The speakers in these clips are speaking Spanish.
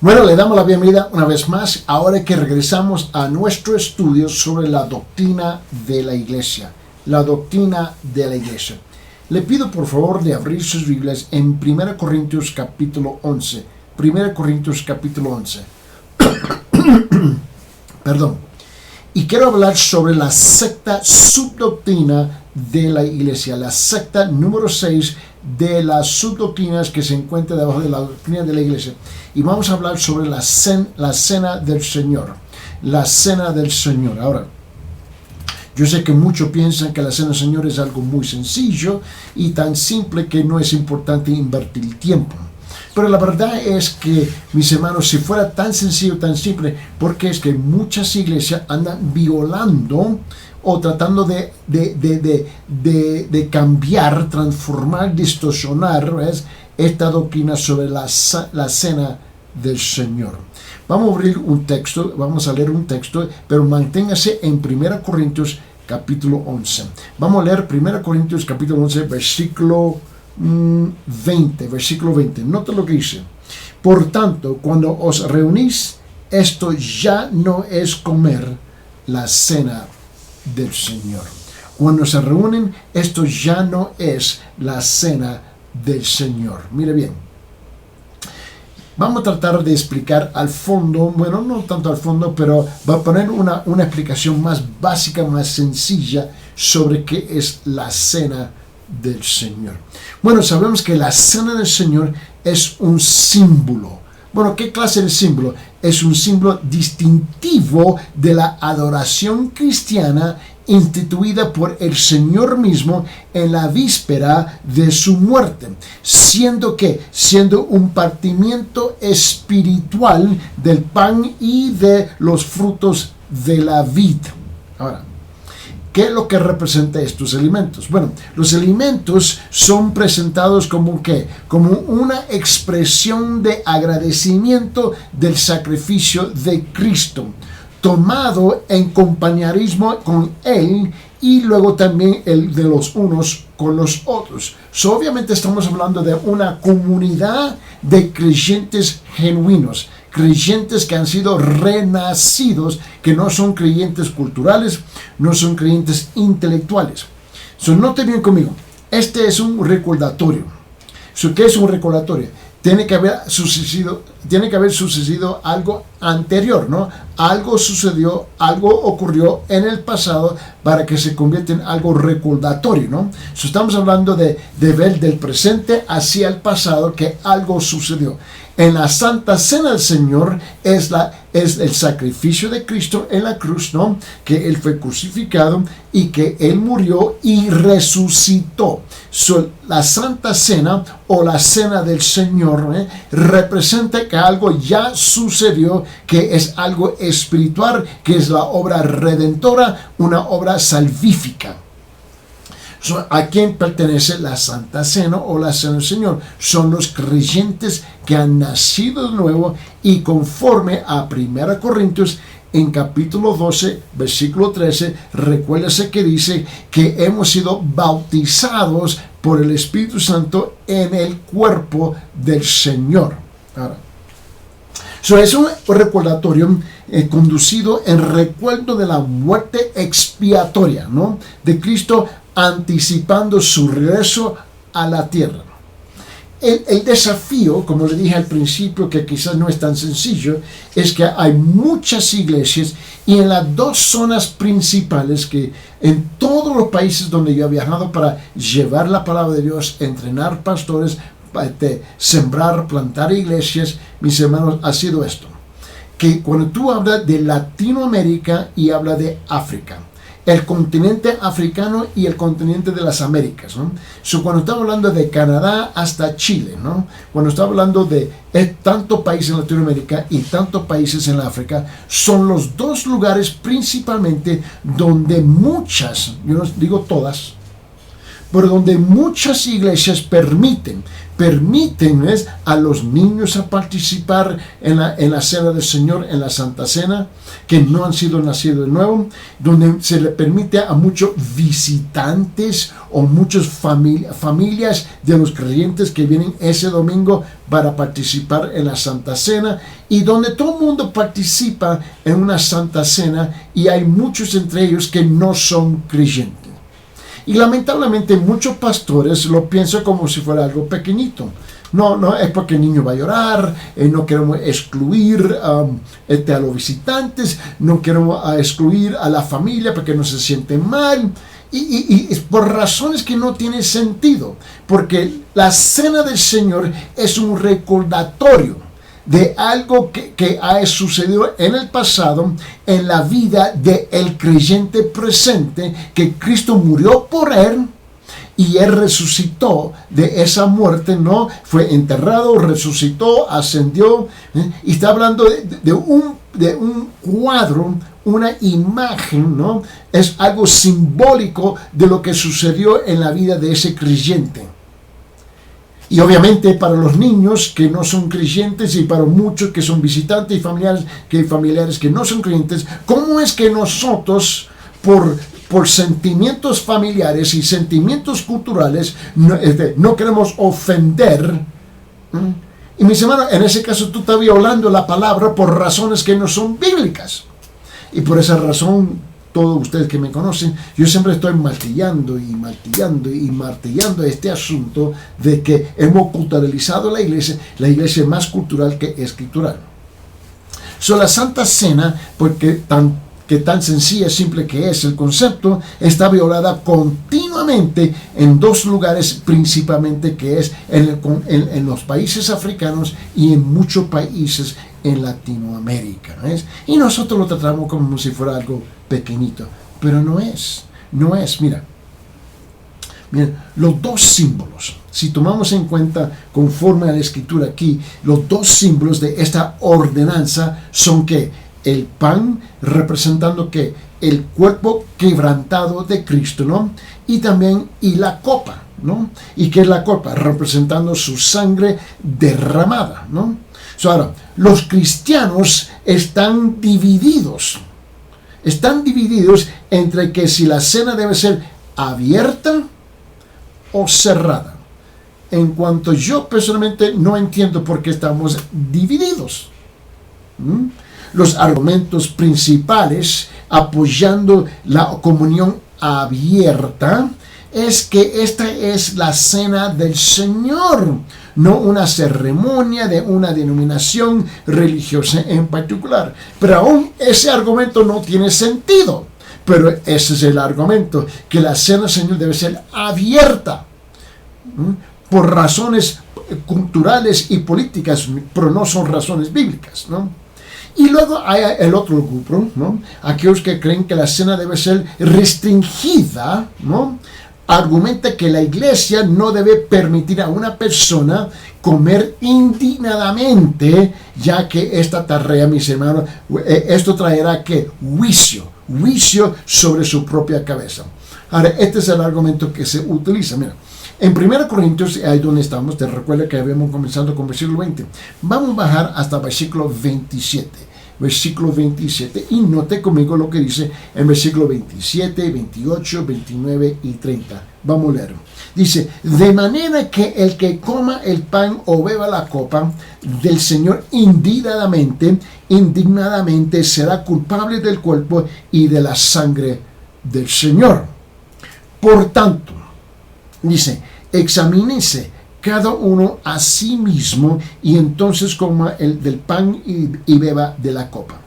Bueno, le damos la bienvenida una vez más, ahora que regresamos a nuestro estudio sobre la doctrina de la iglesia. La doctrina de la iglesia. Le pido por favor de abrir sus Biblias en 1 Corintios capítulo 11. 1 Corintios capítulo 11. Perdón. Y quiero hablar sobre la secta subdoctrina de la iglesia, la secta número 6 de las subdoctrinas que se encuentra debajo de la doctrina de la iglesia. Y vamos a hablar sobre la cena del Señor. La cena del Señor. Ahora, yo sé que muchos piensan que la cena del Señor es algo muy sencillo y tan simple que no es importante invertir tiempo. Pero la verdad es que, mis hermanos, si fuera tan sencillo, tan simple, porque es que muchas iglesias andan violando o tratando de cambiar, transformar, distorsionar, ¿ves?, esta doctrina sobre la cena del Señor. Vamos a abrir un texto, vamos a leer un texto, pero manténgase en 1 Corintios capítulo 11. Vamos a leer 1 Corintios capítulo 11, versículo 20. Nota lo que dice. Por tanto, cuando os reunís, esto ya no es comer la cena del Señor. Cuando se reúnen, esto ya no es la cena del Señor. Mire bien. Vamos a tratar de explicar al fondo, bueno, no tanto al fondo, pero va a poner una explicación más básica, más sencilla sobre qué es la cena del Señor. Bueno, sabemos que la cena del Señor es un símbolo. Bueno, ¿qué clase de símbolo? Es un símbolo distintivo de la adoración cristiana instituida por el Señor mismo en la víspera de su muerte, siendo un partimiento espiritual del pan y de los frutos de la vid. Ahora, ¿qué es lo que representa estos alimentos? Bueno, los alimentos son presentados como ¿qué? Como una expresión de agradecimiento del sacrificio de Cristo, tomado en compañerismo con Él y luego también el de los unos con los otros. Obviamente estamos hablando de una comunidad de creyentes genuinos, creyentes que han sido renacidos, que no son creyentes culturales, no son creyentes intelectuales. Note bien conmigo, este es un recordatorio. ¿Qué es un recordatorio? Tiene que haber sucedido algo anterior, ¿no? Algo sucedió, algo ocurrió en el pasado para que se convierta en algo recordatorio, ¿no? Estamos hablando de ver del presente hacia el pasado que algo sucedió. En la Santa Cena del Señor es el sacrificio de Cristo en la cruz, ¿no? Que Él fue crucificado y que Él murió y resucitó. La Santa Cena o la Cena del Señor representa que algo ya sucedió, que es algo espiritual, que es la obra redentora, una obra salvífica. ¿A quién pertenece la Santa Cena o la Cena del Señor? Son los creyentes que han nacido de nuevo y conforme a 1 Corintios en capítulo 12, versículo 13, recuérdese que dice que hemos sido bautizados por el Espíritu Santo en el cuerpo del Señor. Ahora, es un recordatorio conducido en recuerdo de la muerte expiatoria, ¿no?, de Cristo, anticipando su regreso a la tierra. El desafío, como le dije al principio, que quizás no es tan sencillo, es que hay muchas iglesias y en las dos zonas principales, que en todos los países donde yo he viajado para llevar la palabra de Dios, entrenar pastores, sembrar, plantar iglesias, mis hermanos, ha sido esto: que cuando tú hablas de Latinoamérica y hablas de África, el continente africano y el continente de las Américas, ¿no? Cuando estamos hablando de Canadá hasta Chile, ¿no?, cuando estamos hablando de tantos países en Latinoamérica y tantos países en África, son los dos lugares principalmente donde muchas, yo no digo todas, por donde muchas iglesias permiten a los niños a participar en la cena del Señor, en la Santa Cena, que no han sido nacidos de nuevo, donde se le permite a muchos visitantes o muchas familias de los creyentes que vienen ese domingo para participar en la Santa Cena, y donde todo el mundo participa en una Santa Cena, y hay muchos entre ellos que no son creyentes. Y lamentablemente muchos pastores lo piensan como si fuera algo pequeñito. No, es porque el niño va a llorar, no queremos excluir a los visitantes, no queremos excluir a la familia porque no se sienten mal. Y por razones que no tienen sentido, porque la cena del Señor es un recordatorio de algo que ha sucedido en el pasado, en la vida del creyente presente, que Cristo murió por él y él resucitó de esa muerte, ¿no? Fue enterrado, resucitó, ascendió, y está hablando de un cuadro, una imagen, ¿no? Es algo simbólico de lo que sucedió en la vida de ese creyente. Y obviamente para los niños que no son creyentes, y para muchos que son visitantes y familiares que no son creyentes, ¿cómo es que nosotros, por sentimientos familiares y sentimientos culturales, no queremos ofender? Y mis hermanos, en ese caso tú estás violando la palabra por razones que no son bíblicas. Y por esa razón, todos ustedes que me conocen, yo siempre estoy martillando este asunto de que hemos culturalizado la iglesia es más cultural que escritural. La Santa Cena, porque tan sencilla, simple que es el concepto, está violada continuamente en dos lugares principalmente, que es en los países africanos y en muchos países en Latinoamérica, ¿ves? Y nosotros lo tratamos como si fuera algo pequeñito, pero no es. Mira, los dos símbolos, si tomamos en cuenta conforme a la escritura aquí, los dos símbolos de esta ordenanza son que el pan representando que el cuerpo quebrantado de Cristo, ¿no? Y la copa, ¿no? ¿Y qué es la copa? Representando su sangre derramada, ¿no? Ahora, los cristianos están divididos entre que si la cena debe ser abierta o cerrada. En cuanto yo personalmente no entiendo por qué estamos divididos. Los argumentos principales apoyando la comunión abierta es que esta es la cena del Señor, no una ceremonia de una denominación religiosa en particular. Pero aún ese argumento no tiene sentido. Pero ese es el argumento, que la cena del Señor debe ser abierta, por razones culturales y políticas, pero no son razones bíblicas, ¿no? Y luego hay el otro grupo, ¿no? Aquellos que creen que la cena debe ser restringida, ¿no? Argumenta que la iglesia no debe permitir a una persona comer indignadamente, ya que esta tarea, mis hermanos, esto traerá que juicio sobre su propia cabeza. Ahora, este es el argumento que se utiliza. Mira, en 1 Corintios, ahí donde estamos, te recuerda que habíamos comenzado con versículo 20. Vamos a bajar hasta versículo 27. Versículo 27, y note conmigo lo que dice en versículo 27, 28, 29 y 30. Vamos a leer. Dice: de manera que el que coma el pan o beba la copa del Señor indignadamente será culpable del cuerpo y de la sangre del Señor. Por tanto, dice, examínense cada uno a sí mismo, y entonces coma el del pan y beba de la copa.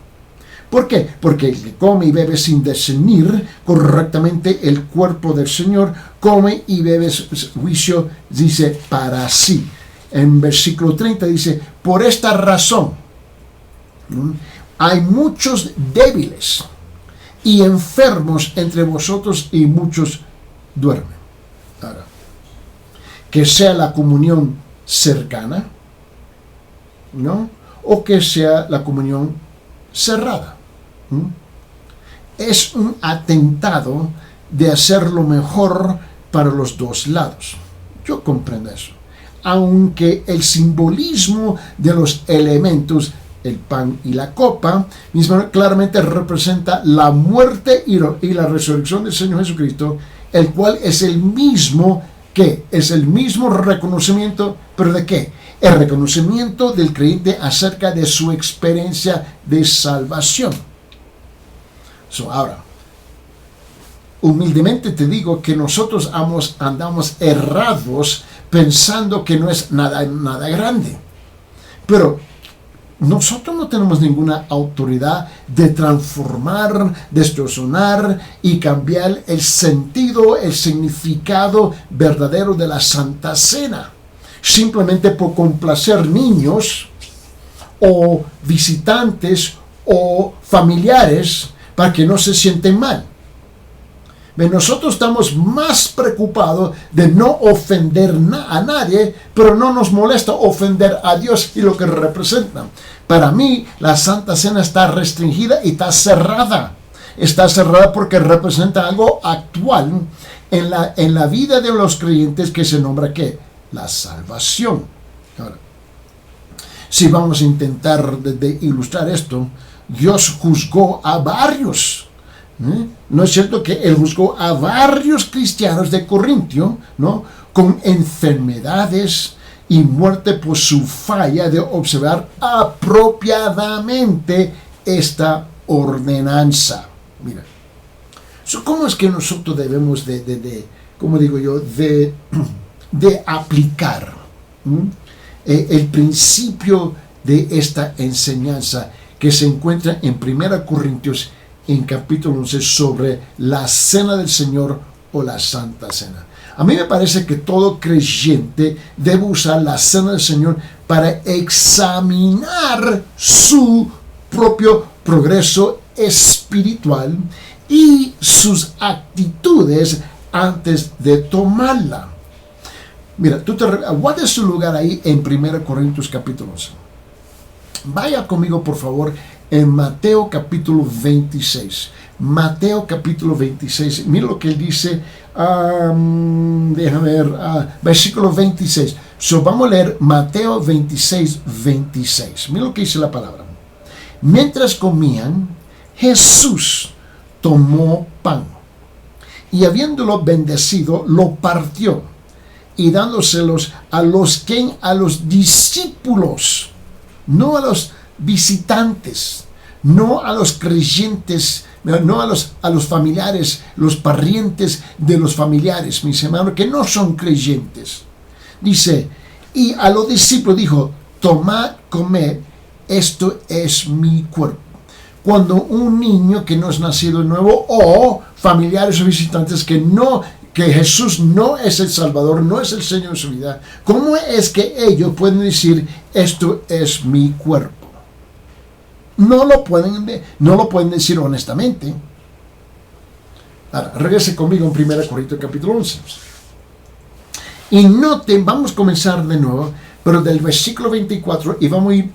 ¿Por qué? Porque el que come y bebe sin discernir correctamente el cuerpo del Señor, come y bebe juicio, dice, para sí. En versículo 30 dice: por esta razón hay muchos débiles y enfermos entre vosotros, y muchos duermen. Ahora, que sea la comunión cercana, ¿no? O que sea la comunión cerrada. Es un atentado de hacer lo mejor para los dos lados. Yo comprendo eso. Aunque el simbolismo de los elementos, el pan y la copa, claramente representa la muerte y la resurrección del Señor Jesucristo, el cual es el mismo que es el mismo reconocimiento, pero ¿de qué? El reconocimiento del creyente acerca de su experiencia de salvación. Ahora, humildemente te digo que nosotros andamos errados pensando que no es nada grande. Pero nosotros no tenemos ninguna autoridad de transformar, distorsionar y cambiar el sentido, el significado verdadero de la Santa Cena. Simplemente por complacer niños o visitantes o familiares para que no se sienten mal. Nosotros estamos más preocupados de no ofender a nadie, pero no nos molesta ofender a Dios y lo que representa. Para mí, la Santa Cena está restringida y está cerrada. Está cerrada porque representa algo actual en la vida de los creyentes que se nombra ¿qué? La salvación. Ahora, si vamos a intentar de ilustrar esto, Dios juzgó a varios. ¿No es cierto que Él juzgó a varios cristianos de Corintio, ¿no? Con enfermedades y muerte por su falla de observar apropiadamente esta ordenanza? Mira, ¿cómo es que nosotros debemos de aplicar el principio de esta enseñanza que se encuentra en 1 Corintios en capítulo 11 sobre la Cena del Señor o la Santa Cena? A mí me parece que todo creyente debe usar la Cena del Señor para examinar su propio progreso espiritual y sus actitudes antes de tomarla. Mira, guarda su lugar ahí en 1 Corintios capítulo 11. Vaya conmigo, por favor, en Mateo capítulo 26. Mateo capítulo 26. Mira lo que él dice. Déjame ver. Versículo 26. Vamos a leer Mateo 26, 26. Mira lo que dice la palabra. Mientras comían, Jesús tomó pan y habiéndolo bendecido, lo partió y dándoselos a los discípulos, no a los visitantes, no a los creyentes, no a los familiares, los parientes de los familiares, mis hermanos, que no son creyentes. Dice, y a los discípulos dijo, tomad, comed, esto es mi cuerpo. Cuando un niño que no es nacido de nuevo, o familiares o visitantes que Jesús no es el Salvador, no es el Señor de su vida, ¿cómo es que ellos pueden decir, esto es mi cuerpo? No lo pueden decir honestamente. Ahora, regrese conmigo en 1 Corintios capítulo 11. Y noten, vamos a comenzar de nuevo, pero del versículo 24, y vamos a ir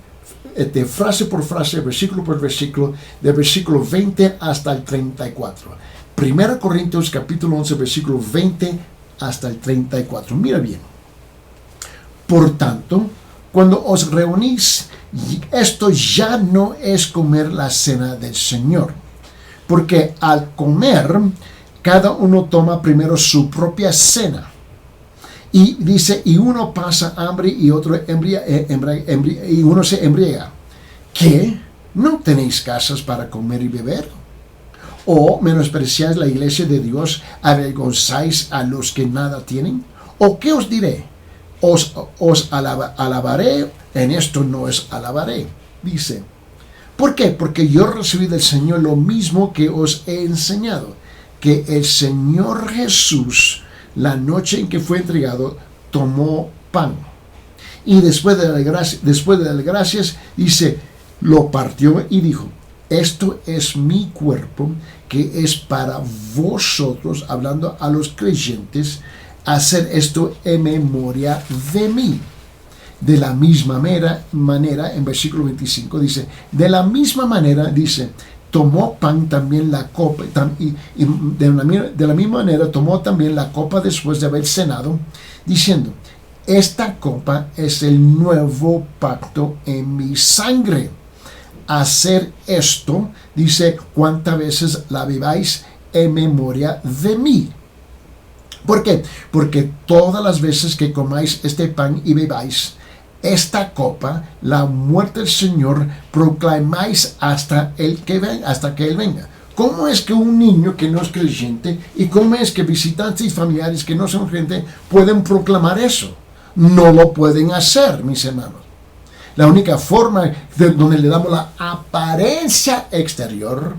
frase por frase, versículo por versículo, del versículo 20 hasta el 34. 1 Corintios capítulo 11, versículo 20 hasta el 34. Mira bien. Por tanto, cuando os reunís, esto ya no es comer la cena del Señor, porque al comer, cada uno toma primero su propia cena. Y dice, y uno pasa hambre y otro y uno se embriaga. ¿Qué? ¿No tenéis casas para comer y beber? ¿O menospreciáis la iglesia de Dios, avergonzáis a los que nada tienen? ¿O qué os diré? ¿Os alabaré? En esto no os alabaré. Dice, ¿por qué? Porque yo recibí del Señor lo mismo que os he enseñado, que el Señor Jesús, la noche en que fue entregado, tomó pan. Y después de dar gracias, dice, lo partió y dijo, esto es mi cuerpo, que es para vosotros, hablando a los creyentes, hacer esto en memoria de mí. De la misma manera, en versículo 25 dice, de la misma manera, dice, tomó pan también la copa, y de la misma manera tomó también la copa después de haber cenado, diciendo: esta copa es el nuevo pacto en mi sangre. Hacer esto, dice, cuantas veces la bebáis en memoria de mí. ¿Por qué? Porque todas las veces que comáis este pan y bebáis esta copa, la muerte del Señor, proclamáis hasta que Él venga. ¿Cómo es que un niño que no es creyente y cómo es que visitantes y familiares que no son creyentes pueden proclamar eso? No lo pueden hacer, mis hermanos. La única forma donde le damos la apariencia exterior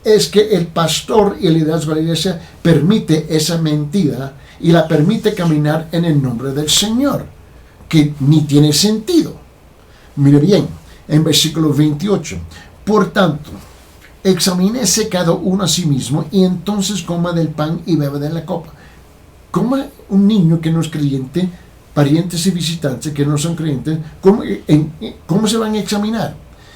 es que el pastor y el liderazgo de la iglesia permite esa mentira y la permite caminar en el nombre del Señor, que ni tiene sentido. Mire bien, en versículo 28, por tanto, examínese cada uno a sí mismo y entonces coma del pan y beba de la copa. Coma un niño que no es creyente, parientes y visitantes que no son creyentes, ¿cómo se van a examinar?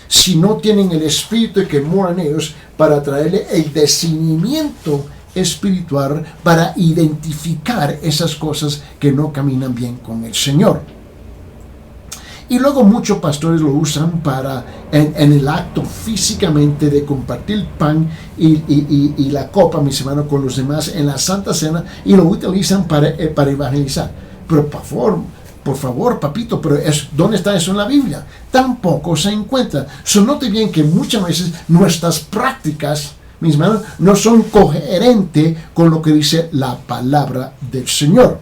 Si no tienen el espíritu que mora en ellos para traerle el discernimiento espiritual para identificar esas cosas que no caminan bien con el Señor. Y luego muchos pastores lo usan en el acto físicamente de compartir el pan y la copa, mis hermanos, con los demás en la Santa Cena, y lo utilizan para evangelizar. Pero por favor, papito, pero ¿dónde está eso en la Biblia? Tampoco se encuentra. Note bien que muchas veces nuestras prácticas, mis hermanos, no son coherentes con lo que dice la palabra del Señor.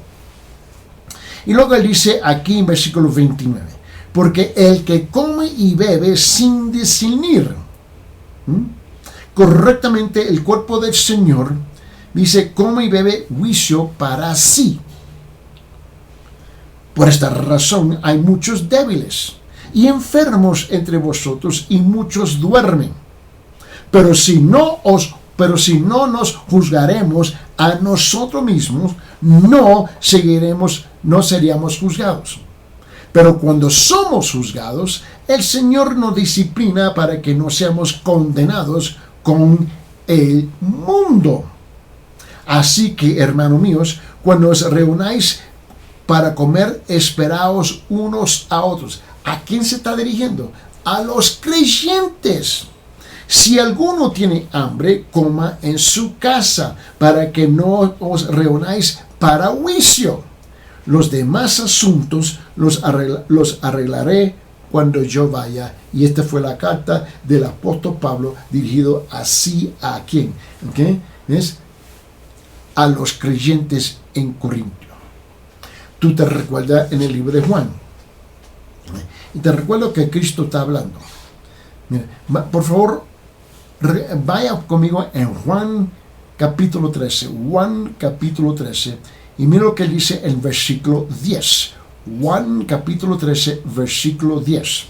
Y luego él dice aquí en versículo 29, porque el que come y bebe sin discernir correctamente el cuerpo del Señor, dice, come y bebe juicio para sí. Por esta razón hay muchos débiles y enfermos entre vosotros y muchos duermen. Pero si no nos juzgaremos a nosotros mismos, no seríamos juzgados. Pero cuando somos juzgados, el Señor nos disciplina para que no seamos condenados con el mundo. Así que, hermanos míos, cuando os reunáis para comer, esperaos unos a otros. ¿A quién se está dirigiendo? A los creyentes. Si alguno tiene hambre, coma en su casa, para que no os reunáis para juicio. Los demás asuntos los arreglaré cuando yo vaya. Y esta fue la carta del apóstol Pablo dirigido así a quién. ¿Okay? ¿Ves? A los creyentes en Corintio. Tú te recuerdas en el libro de Juan. Y te recuerdo que Cristo está hablando. Mira, por favor, vaya conmigo en Juan capítulo 13. Juan capítulo 13. Y mira lo que dice en versículo 10. Juan capítulo 13, versículo 10.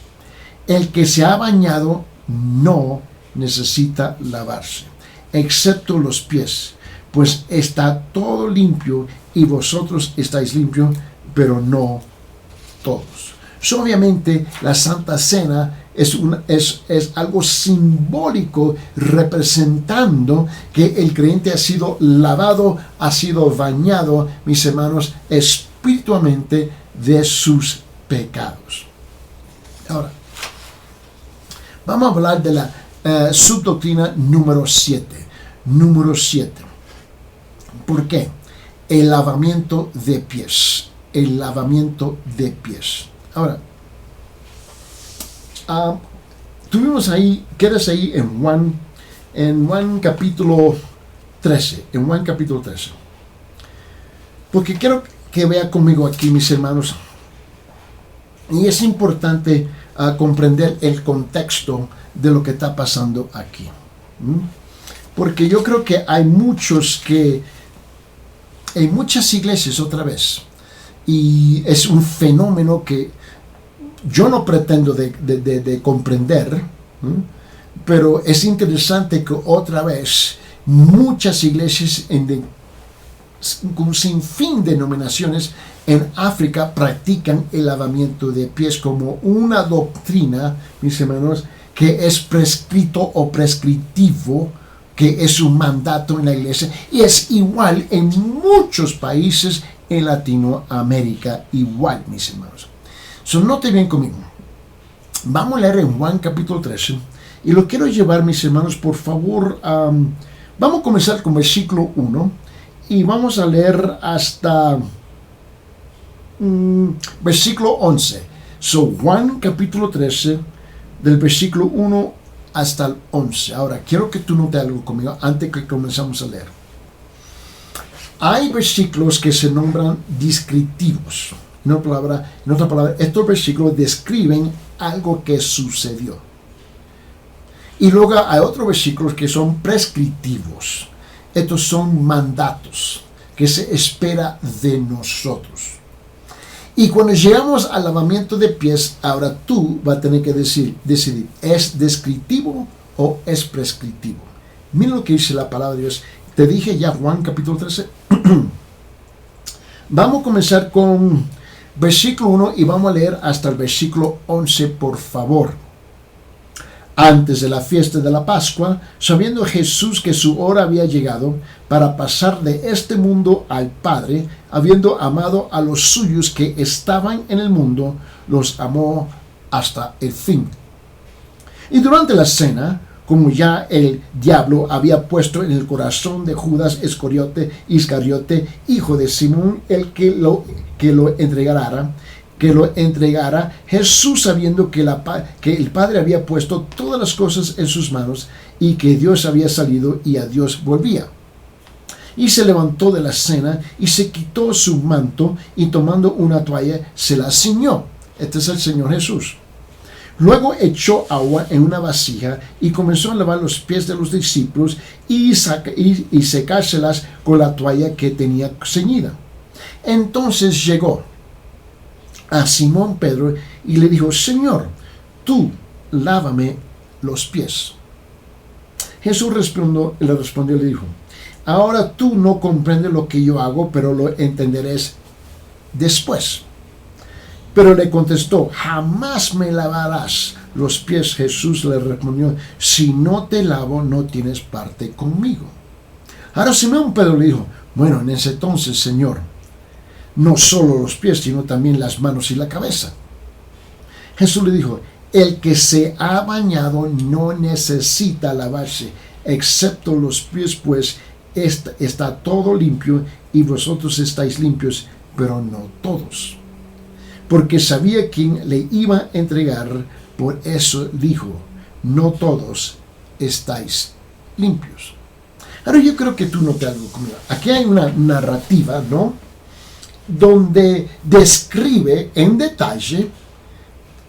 El que se ha bañado no necesita lavarse, excepto los pies, pues está todo limpio y vosotros estáis limpios, pero no todos. Obviamente la Santa Cena es algo simbólico representando que el creyente ha sido lavado, ha sido bañado, mis hermanos, espiritualmente de sus pecados. Ahora, vamos a hablar de la subdoctrina número 7. Número 7. ¿Por qué? El lavamiento de pies. El lavamiento de pies. Ahora, tuvimos ahí, quedas ahí en Juan capítulo 13. En Juan capítulo 13. Porque quiero que vea conmigo aquí, mis hermanos, y es importante comprender el contexto de lo que está pasando aquí. Porque yo creo que hay muchas iglesias otra vez, y es un fenómeno que yo no pretendo de comprender, pero es interesante que otra vez muchas iglesias con un sinfín de denominaciones en África practican el lavamiento de pies como una doctrina, mis hermanos, que es prescrito o prescriptivo, que es un mandato en la iglesia, y es igual en muchos países en Latinoamérica, igual, mis hermanos. Note bien conmigo. Vamos a leer en Juan capítulo 13, y lo quiero llevar, mis hermanos, por favor, vamos a comenzar con versículo 1, y vamos a leer hasta versículo 11. Juan capítulo 13, del versículo 1 hasta el 11. Ahora, quiero que tú notes algo conmigo antes que comenzamos a leer. Hay versículos que se nombran descriptivos. En otra palabra, estos versículos describen algo que sucedió. Y luego hay otros versículos que son prescriptivos. Estos son mandatos que se espera de nosotros. Y cuando llegamos al lavamiento de pies, ahora tú vas a tener que decidir, ¿es descriptivo o es prescriptivo? Mira lo que dice la palabra de Dios. Te dije ya Juan capítulo 13. Vamos a comenzar con versículo 1 y vamos a leer hasta el versículo 11, por favor. Antes de la fiesta de la Pascua, sabiendo Jesús que su hora había llegado para pasar de este mundo al Padre, habiendo amado a los suyos que estaban en el mundo, los amó hasta el fin. Y durante la cena, como ya el diablo había puesto en el corazón de Judas Iscariote, hijo de Simón, el que lo entregara, Jesús, sabiendo que el Padre había puesto todas las cosas en sus manos y que Dios había salido y a Dios volvía. Y se levantó de la cena y se quitó su manto y tomando una toalla se la ciñó. Este es el Señor Jesús. Luego echó agua en una vasija y comenzó a lavar los pies de los discípulos y secárselas con la toalla que tenía ceñida. Entonces llegó a Simón Pedro y le dijo: Señor, tú lávame los pies. Jesús le respondió y le dijo: ahora tú no comprendes lo que yo hago, pero lo entenderás después. Pero le contestó: jamás me lavarás los pies. Jesús le respondió: si no te lavo, no tienes parte conmigo. Ahora Simón Pedro le dijo: bueno, en ese entonces, Señor, no solo los pies, sino también las manos y la cabeza. Jesús le dijo: el que se ha bañado no necesita lavarse, excepto los pies, pues está todo limpio, y vosotros estáis limpios, pero no todos. Porque sabía quién le iba a entregar, por eso dijo: no todos estáis limpios. Ahora yo creo que tú notas algo conmigo. Aquí hay una narrativa, ¿no?, donde describe en detalle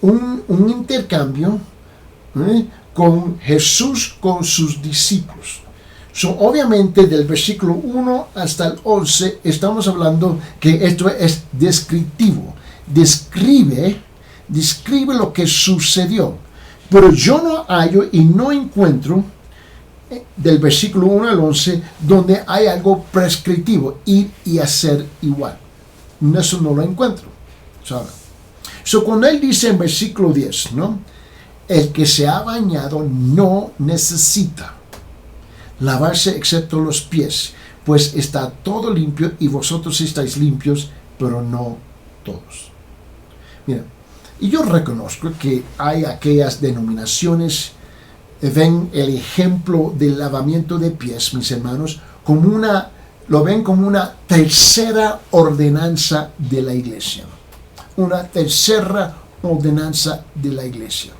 un intercambio con Jesús con sus discípulos. Obviamente del versículo 1 hasta el 11 estamos hablando que esto es descriptivo. Describe lo que sucedió. Pero yo no hallo y no encuentro del versículo 1 al 11 donde hay algo prescriptivo, ir y hacer igual. Eso no lo encuentro. Cuando él dice en versículo 10, ¿no?, el que se ha bañado no necesita lavarse excepto los pies, pues está todo limpio, y vosotros estáis limpios, pero no todos. Mira, y yo reconozco que hay aquellas denominaciones ven el ejemplo del lavamiento de pies, mis hermanos, lo ven como una tercera ordenanza de la iglesia. Una tercera ordenanza de la iglesia.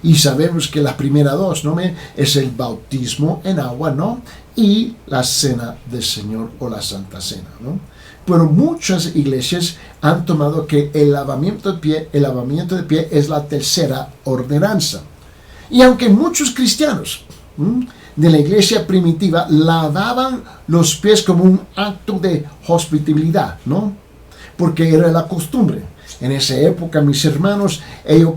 Y sabemos que las primeras dos, ¿no?, es el bautismo en agua, ¿no?, y la cena del Señor o la Santa Cena, ¿no? Pero muchas iglesias han tomado que el lavamiento de pie es la tercera ordenanza. Y aunque muchos cristianos de la iglesia primitiva lavaban los pies como un acto de hospitalidad, ¿no?, porque era la costumbre. En esa época, mis hermanos, ellos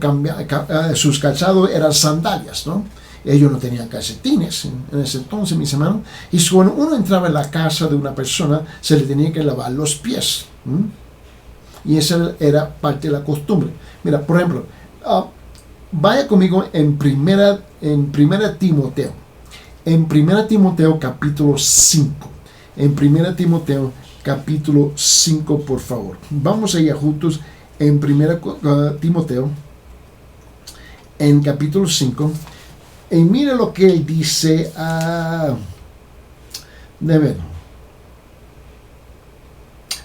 sus calzados eran sandalias, ¿no? Ellos no tenían calcetines en ese entonces, mis hermanos. Y cuando uno entraba en la casa de una persona, se le tenía que lavar los pies. Y esa era parte de la costumbre. Mira, por ejemplo, vaya conmigo en primera Timoteo. En primera Timoteo capítulo 5. En primera Timoteo capítulo 5, por favor. Vamos allá juntos en primera Timoteo, en capítulo 5. Y mire lo que él dice. De ver.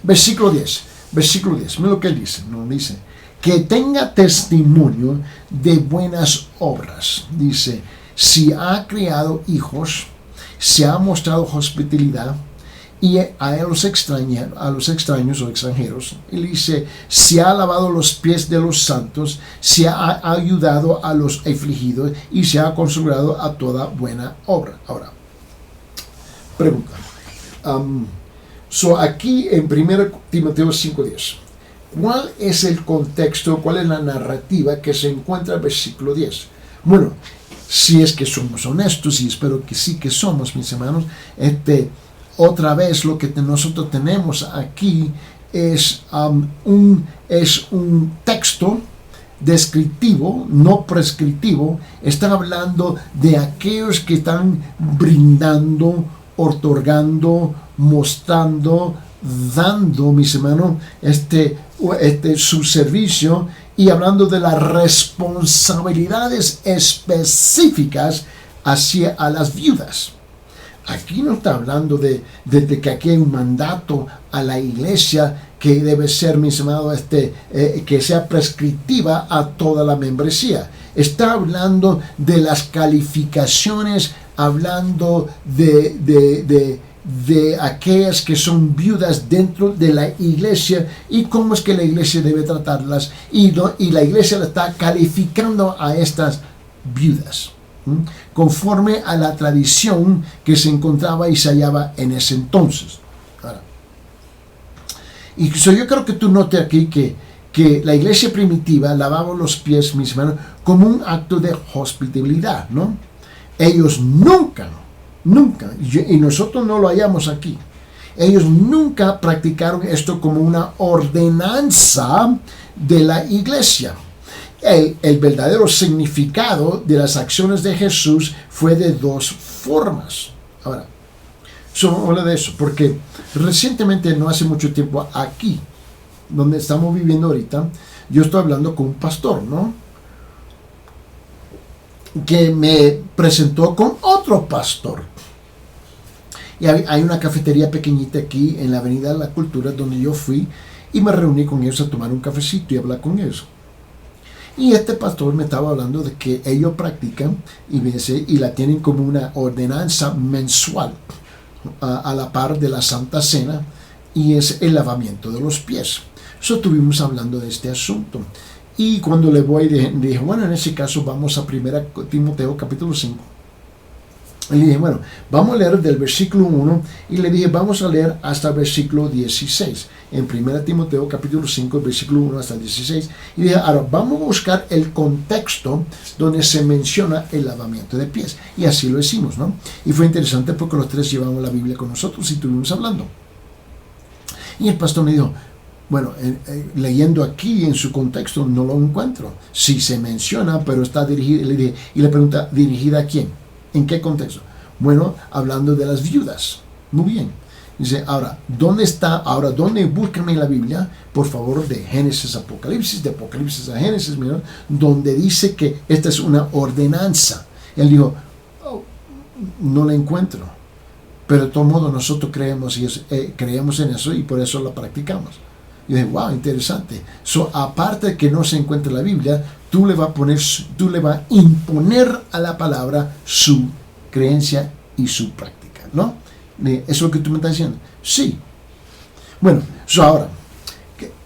Versículo 10. Versículo 10. Mira lo que él dice. No dice que tenga testimonio de buenas obras. Dice, si ha criado hijos, se ha mostrado hospitalidad y a los extraños o extranjeros. Él dice, se ha lavado los pies de los santos, se ha ayudado a los afligidos y se ha consagrado a toda buena obra. Ahora, pregunta. Aquí en 1 Timoteo 5:10, ¿cuál es el contexto, cuál es la narrativa que se encuentra en el versículo 10? Bueno, si es que somos honestos, y espero que sí que somos, mis hermanos, otra vez lo que nosotros tenemos aquí es un texto descriptivo, no prescriptivo. Está hablando de aquellos que están brindando, otorgando, mostrando, dando, mis hermanos, su servicio, y hablando de las responsabilidades específicas hacia a las viudas. Aquí no está hablando de que aquí hay un mandato a la iglesia que debe ser, mis hermanos, que sea prescriptiva a toda la membresía. Está hablando de las calificaciones, hablando de aquellas que son viudas dentro de la iglesia y cómo es que la iglesia debe tratarlas, y la iglesia la está calificando a estas viudas conforme a la tradición que se encontraba y se hallaba en ese entonces. Ahora, y yo creo que tú notes aquí que la iglesia primitiva lavaba los pies, mis hermanos, como un acto de hospitalidad, ¿no? Ellos nunca, y nosotros no lo hallamos aquí, ellos nunca practicaron esto como una ordenanza de la iglesia. El verdadero significado de las acciones de Jesús fue de dos formas. Ahora, habla de eso, porque recientemente, no hace mucho tiempo, aquí, donde estamos viviendo ahorita, yo estoy hablando con un pastor, ¿no?, que me presentó con otro pastor. Y hay una cafetería pequeñita aquí en la Avenida de la Cultura donde yo fui y me reuní con ellos a tomar un cafecito y hablar con ellos. Y este pastor me estaba hablando de que ellos practican y la tienen como una ordenanza mensual a la par de la Santa Cena, y es el lavamiento de los pies. Estuvimos hablando de este asunto. Y cuando le dije, bueno, en ese caso vamos a 1 Timoteo capítulo 5. Y le dije, bueno, vamos a leer del versículo 1, y le dije, vamos a leer hasta el versículo 16. En 1 Timoteo capítulo 5, versículo 1 hasta el 16. Y dije, ahora vamos a buscar el contexto donde se menciona el lavamiento de pies. Y así lo hicimos, ¿no? Y fue interesante porque los tres llevamos la Biblia con nosotros y estuvimos hablando. Y el pastor me dijo, bueno, leyendo aquí en su contexto no lo encuentro. Sí se menciona, pero está dirigida, y le pregunta, ¿dirigida a quién? ¿En qué contexto? Bueno, hablando de las viudas. Muy bien. Dice, ahora, ¿dónde está? Ahora, ¿dónde? Búscame en la Biblia, por favor, de Génesis a Apocalipsis, de Apocalipsis a Génesis, mira, donde dice que esta es una ordenanza. Él dijo, oh, no la encuentro. Pero de todo modo nosotros creemos en eso y por eso la practicamos. Y dije, wow, interesante. Aparte de que no se encuentra en la Biblia, tú le vas a imponer a la palabra su creencia y su práctica, ¿no? ¿Eso es lo que tú me estás diciendo? Sí. Bueno, ahora,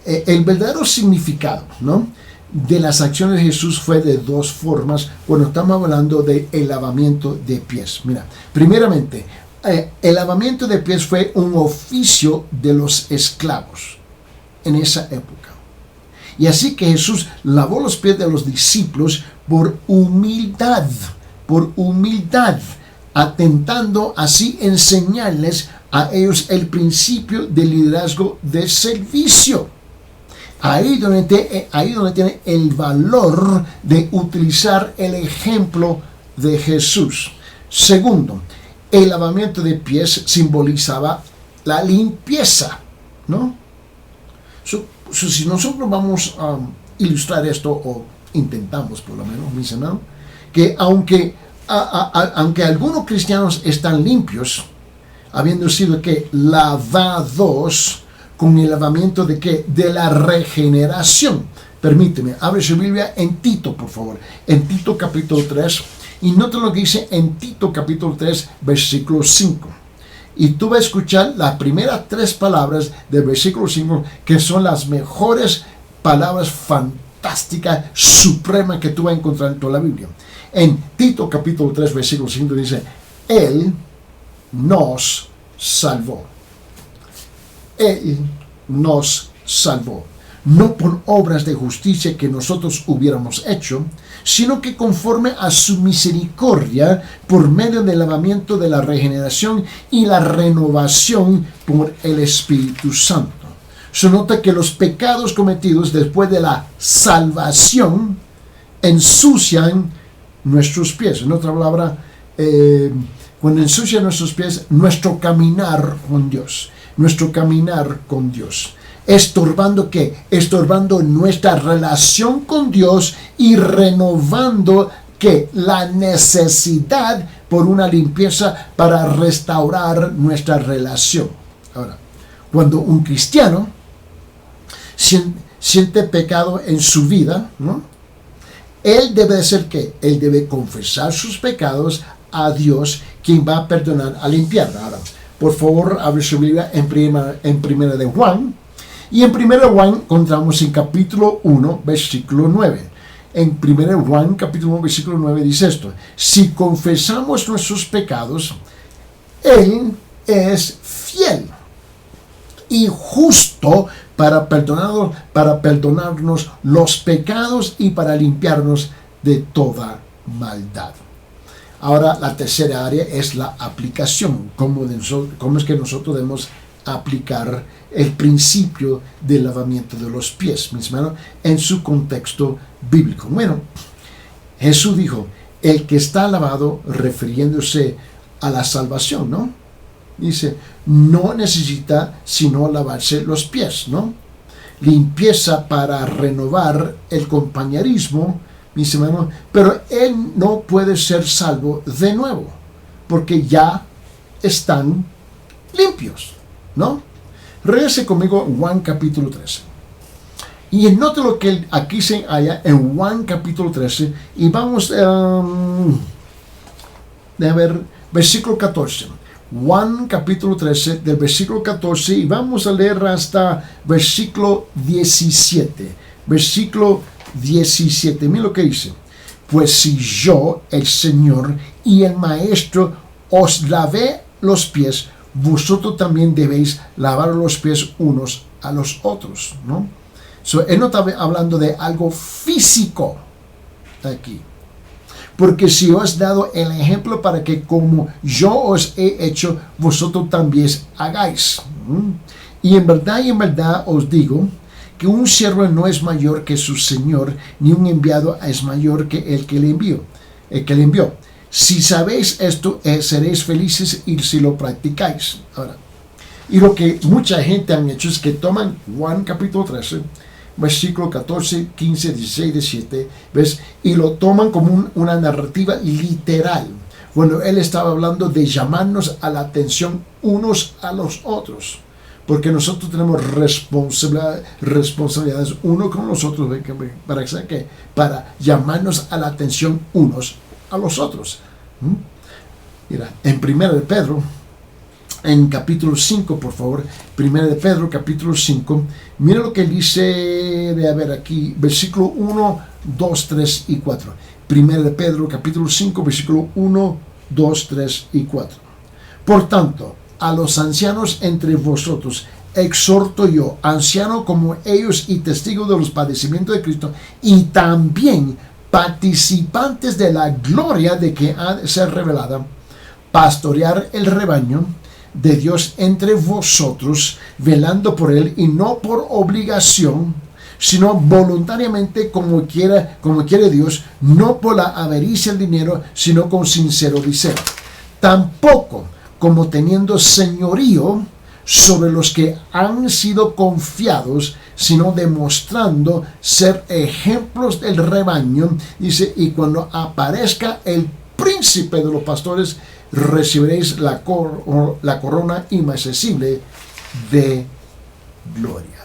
el verdadero significado, ¿no?, de las acciones de Jesús fue de dos formas cuando estamos hablando del lavamiento de pies. Mira, primeramente, el lavamiento de pies fue un oficio de los esclavos en esa época. Y así que Jesús lavó los pies de los discípulos por humildad, atentando así enseñarles a ellos el principio del liderazgo de servicio. Ahí donde tiene el valor de utilizar el ejemplo de Jesús. Segundo, el lavamiento de pies simbolizaba la limpieza, ¿no? Si nosotros vamos a ilustrar esto, o intentamos por lo menos, mis hermanos, que aunque algunos cristianos están limpios, habiendo sido que lavados con el lavamiento de ¿qué? De la regeneración. Permíteme, abre su Biblia en Tito, por favor, en Tito capítulo 3, y nota lo que dice en Tito capítulo 3, versículo 5. Y tú vas a escuchar las primeras 3 palabras del versículo 5, que son las mejores palabras fantásticas, supremas que tú vas a encontrar en toda la Biblia. En Tito capítulo 3, versículo 5 dice, Él nos salvó. Él nos salvó. No por obras de justicia que nosotros hubiéramos hecho, sino que conforme a su misericordia, por medio del lavamiento de la regeneración y la renovación por el Espíritu Santo. Se nota que los pecados cometidos después de la salvación ensucian nuestros pies. En otra palabra, cuando ensucian nuestros pies, nuestro caminar con Dios. Nuestro caminar con Dios. Estorbando ¿qué? Estorbando nuestra relación con Dios y renovando ¿qué? La necesidad por una limpieza para restaurar nuestra relación. Ahora, cuando un cristiano siente pecado en su vida, ¿no? Él debe ser ¿qué? Él debe confesar sus pecados a Dios, quien va a perdonar, a limpiar. Ahora, por favor, abre su Biblia en primera de Juan. Y en 1 Juan encontramos en capítulo 1, versículo 9. En 1 Juan, capítulo 1, versículo 9 dice esto. Si confesamos nuestros pecados, Él es fiel y justo para perdonarnos los pecados y para limpiarnos de toda maldad. Ahora, la tercera área es la aplicación. ¿Cómo es que nosotros debemos aplicar el principio del lavamiento de los pies, mis hermanos, en su contexto bíblico? Bueno, Jesús dijo, el que está lavado, refiriéndose a la salvación, ¿no? Dice, no necesita sino lavarse los pies, ¿no? Limpieza para renovar el compañerismo, mis hermanos, pero él no puede ser salvo de nuevo, porque ya están limpios, ¿no? Regrese conmigo a Juan capítulo 13. Y note lo que aquí se halla en Juan capítulo 13. Y vamos a ver, versículo 14. Juan capítulo 13, del versículo 14. Y vamos a leer hasta versículo 17. Versículo 17. Mira lo que dice. Pues si yo, el Señor y el Maestro, os lavé los pies, vosotros también debéis lavar los pies unos a los otros, ¿no? Él no está hablando de algo físico aquí. Porque si os he dado el ejemplo para que como yo os he hecho, vosotros también hagáis. Y en verdad os digo que un siervo no es mayor que su Señor, ni un enviado es mayor que el que le envió. Si sabéis esto, seréis felices y si lo practicáis. Ahora, y lo que mucha gente han hecho es que toman Juan capítulo 13, versículo 14, 15, 16, 17, ¿ves? Y lo toman como una narrativa literal. Bueno, él estaba hablando de llamarnos a la atención unos a los otros. Porque nosotros tenemos responsabilidades uno con los otros. Para llamarnos a la atención unos a los otros. Mira, en 1 de Pedro, en capítulo 5, por favor, 1 de Pedro, capítulo 5, mira lo que dice, a ver aquí, versículo 1, 2, 3 y 4. 1 de Pedro, capítulo 5, versículo 1, 2, 3 y 4. Por tanto, a los ancianos entre vosotros exhorto yo, anciano como ellos y testigo de los padecimientos de Cristo, y también participantes de la gloria de que ha de ser revelada, pastorear el rebaño de Dios entre vosotros, velando por él y no por obligación, sino voluntariamente como quiere Dios, no por la avaricia del dinero, sino con sincero deseo. Tampoco como teniendo señorío sobre los que han sido confiados, sino demostrando ser ejemplos del rebaño. Dice, y cuando aparezca el príncipe de los pastores, recibiréis la corona inmarcesible de gloria.